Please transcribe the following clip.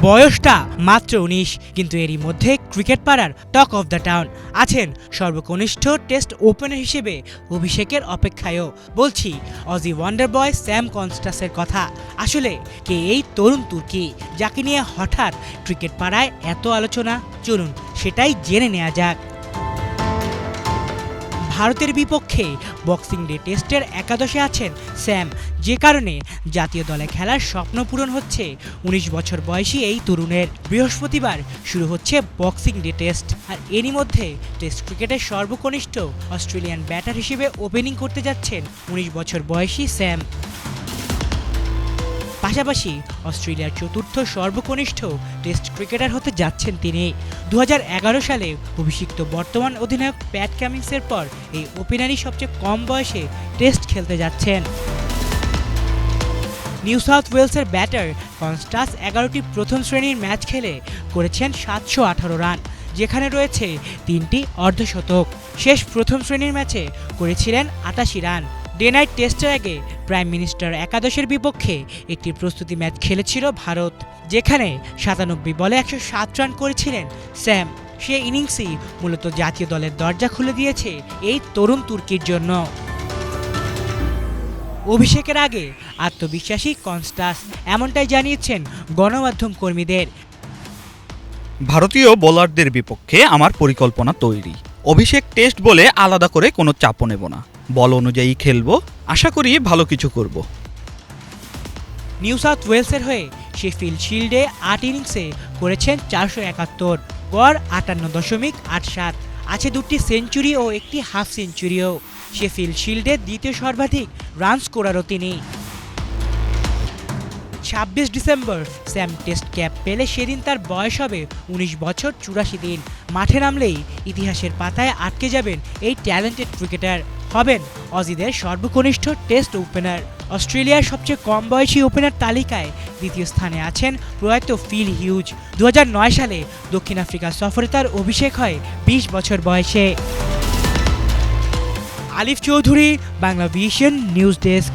বয়সটা মাত্র ১৯, কিন্তু এরই মধ্যে ক্রিকেট পাড়ার টক অফ দ্য টাউন। আছেন সর্বকনিষ্ঠ টেস্ট ওপেনার হিসেবে অভিষেকের অপেক্ষায়ও। বলছি অজি ওয়ান্ডার বয় স্যাম কনস্টাসের কথা। আসলে কে এই তরুণ তুর্কি, যাকে নিয়ে হঠাৎ ক্রিকেট পাড়ায় এত আলোচনা? চলুন সেটাই জেনে নেওয়া যাক। ভারতের বিপক্ষে বক্সিং ডে টেস্টের একাদশে আছেন স্যাম, যে কারণে জাতীয় দলে খেলার স্বপ্ন পূরণ হচ্ছে ১৯ বছর বয়সী এই তরুণের। বৃহস্পতিবার শুরু হচ্ছে বক্সিং ডে টেস্ট, আর এরই মধ্যে টেস্ট ক্রিকেটের সর্বকনিষ্ঠ অস্ট্রেলিয়ান ব্যাটার হিসেবে ওপেনিং করতে যাচ্ছেন ১৯ বছর বয়সী স্যাম। পাশাপাশি অস্ট্রেলিয়ার চতুর্থ সর্বকনিষ্ঠ টেস্ট ক্রিকেটার হতে যাচ্ছেন তিনি। ২০১১ সালে অভিষিক্ত বর্তমান অধিনায়ক প্যাট কামিন্সের পর এই ওপেনারই সবচেয়ে কম বয়সে টেস্ট খেলতে যাচ্ছেন। নিউ সাউথ ওয়েলসের ব্যাটার কনস্টাস ১১টি প্রথম শ্রেণীর ম্যাচ খেলে করেছেন ৭১৮ রান, যেখানে রয়েছে ৩টি অর্ধশতক। শেষ প্রথম শ্রেণীর ম্যাচে করেছিলেন ৮৮ রান। ডে নাইট টেস্টের আগে প্রাইম মিনিস্টার একাদশের বিপক্ষে একটি প্রস্তুতি ম্যাচ খেলেছিল ভারত, যেখানে ৯৭ বলে ১০৭ রান করেছিলেন স্যাম। সে ইনিংসই মূলত জাতীয় দলের দরজা খুলে দিয়েছে এই তরুণ তুর্কির জন্য। অভিষেকের আগে আত্মবিশ্বাসী কনস্টাস এমনটাই জানিয়েছেন গণমাধ্যম কর্মীদের। ভারতীয় বোলারদের বিপক্ষে আমার পরিকল্পনা তৈরি। অভিষেক টেস্ট বলে আলাদা করে কোনো চাপও নেব না, বল অনুযায়ী খেলবো, আশা করি ভালো কিছু করব। নিউ সাউথ ওয়েলসের হয়ে শেফিল্ড শিল্ডে ৮ ইনিংসে করেছেন ৪৭১, গড় ৫৮.৮৭, আছে ২টি সেঞ্চুরি ও একটি হাফ সেঞ্চুরিও। শেফিল্ড শিল্ডে দ্বিতীয় সর্বাধিক রান স্কোরারও তিনি। ২৬ ডিসেম্বর স্যাম টেস্ট ক্যাপ পেলে সেদিন তার বয়স হবে ১৯ বছর ৮৪ দিন। মাঠে নামলেই ইতিহাসের পাতায় আটকে যাবেন এই ট্যালেন্টেড ক্রিকেটার, হবেন অজিদের সর্বকনিষ্ঠ টেস্ট ওপেনার। অস্ট্রেলিয়ার সবচেয়ে কম বয়সী ওপেনার তালিকায় দ্বিতীয় স্থানে আছেন প্রয়াত ফিল হিউজ। ২০০৯ সালে দক্ষিণ আফ্রিকা সফরে তার অভিষেক হয় ২০ বছর বয়সে। আলিফ Chowdhury, Bangla vision news desk.